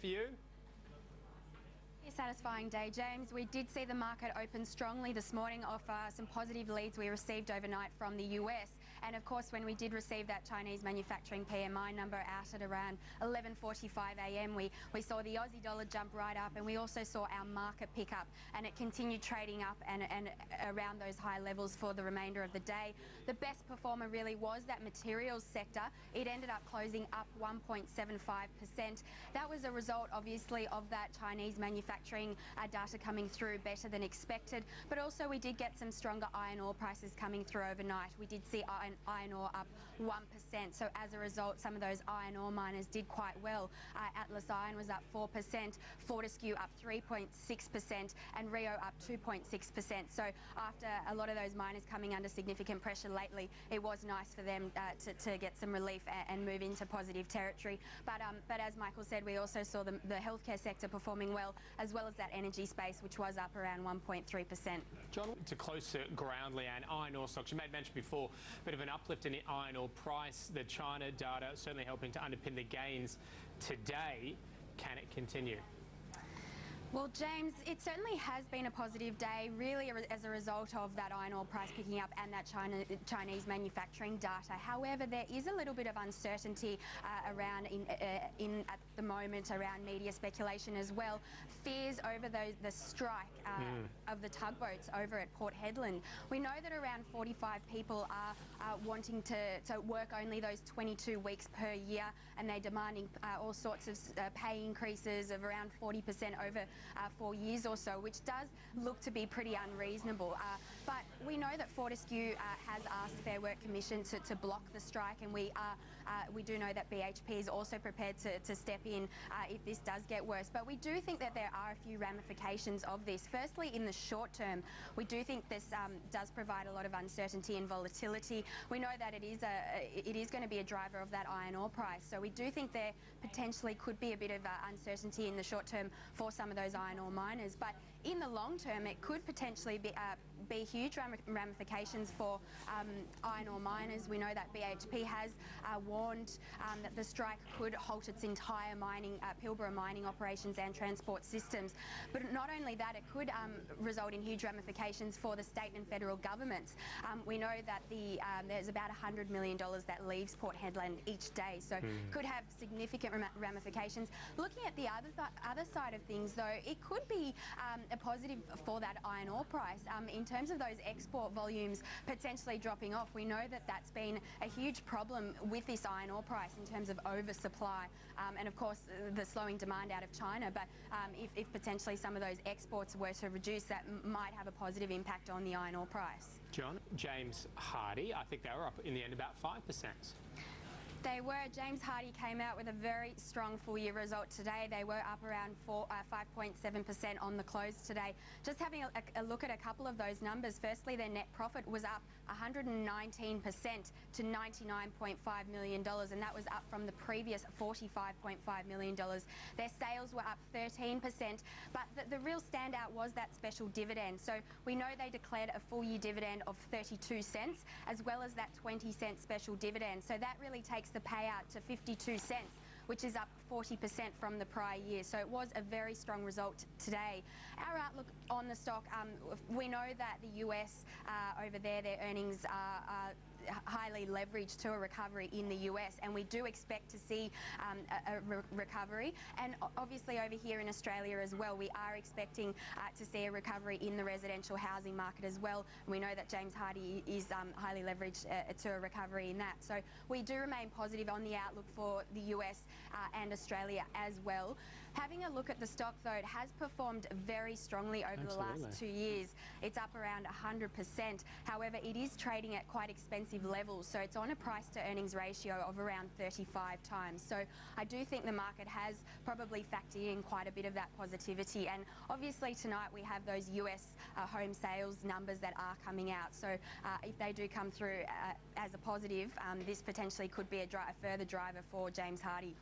For you? A satisfying day, James. We did see the market open strongly this morning off some positive leads we received overnight from the US. And of course, when we did receive that Chinese manufacturing PMI number out at around 11:45 a.m, we saw the Aussie dollar jump right up, and we also saw our market pick up, and it continued trading up and around those high levels for the remainder of the day. The best performer really was that materials sector. It ended up closing up 1.75%. That was a result, obviously, of that Chinese manufacturing data coming through better than expected, but also we did get some stronger iron ore prices coming through overnight. We did see iron ore up 1%, so as a result some of those iron ore miners did quite well. Atlas Iron was up 4%, Fortescue up 3.6%, and Rio up 2.6%. So after a lot of those miners coming under significant pressure lately, it was nice for them to get some relief and move into positive territory. But as Michael said, we also saw the healthcare sector performing well, as well as that energy space, which was up around 1.3%. John, to close to ground, Leanne, iron ore stocks, you made mention before, a bit of an uplift in the iron ore price. The China data certainly helping to underpin the gains today. Can it continue? Well, James, it certainly has been a positive day, really as a result of that iron ore price picking up and that Chinese manufacturing data. However, there is a little bit of uncertainty around at the moment around media speculation as well. Fears over the strike of the tugboats over at Port Hedland. We know that around 45 people are wanting to work only those 22 weeks per year, and they're demanding all sorts of pay increases of around 40% over 4 years or so, which does look to be pretty unreasonable. But we know that Fortescue has asked Fair Work Commission to block the strike, and we do know that BHP is also prepared to step in if this does get worse. But we do think that there are a few ramifications of this. Firstly, in the short term, we do think this does provide a lot of uncertainty and volatility. We know that it is going to be a driver of that iron ore price, so we do think there potentially could be a bit of uncertainty in the short term for some of those iron ore miners. But in the long term, it could potentially be huge ramifications for iron ore miners. We know that BHP has warned that the strike could halt its entire Pilbara mining operations and transport systems. But not only that, it could result in huge ramifications for the state and federal governments. We know that there's about $100 million that leaves Port Hedland each day, so could have significant ramifications. Looking at the other side of things, though, it could be a positive for that iron ore price. In terms of those export volumes potentially dropping off, we know that that's been a huge problem with this iron ore price in terms of oversupply, and of course the slowing demand out of China. But if potentially some of those exports were to reduce, that might have a positive impact on the iron ore price. John, James Hardie, I think they were up in the end about 5%. They were. James Hardie came out with a very strong full-year result today. They were up around 5.7% on the close today. Just having a look at a couple of those numbers. Firstly, their net profit was up 119% to $99.5 million, and that was up from the previous $45.5 million. Their sales were up 13%, but the real standout was that special dividend. So we know they declared a full-year dividend of 32 cents, as well as that 20-cent special dividend. So that really takes the payout to 52 cents, which is up 40% from the prior year. So it was a very strong result today. Our outlook on the stock, we know that the US over there, their earnings are highly leveraged to a recovery in the US, and we do expect to see a recovery. And obviously over here in Australia as well, we are expecting to see a recovery in the residential housing market as well. We know that James Hardie is highly leveraged to a recovery in that. So we do remain positive on the outlook for the US and Australia as well. Having a look at the stock, though, it has performed very strongly over the last 2 years. It's up around 100%. However, it is trading at quite expensive levels, so it's on a price to earnings ratio of around 35 times. So I do think the market has probably factored in quite a bit of that positivity. And obviously tonight we have those US home sales numbers that are coming out. So if they do come through as a positive, this potentially could be a further driver for James Hardie.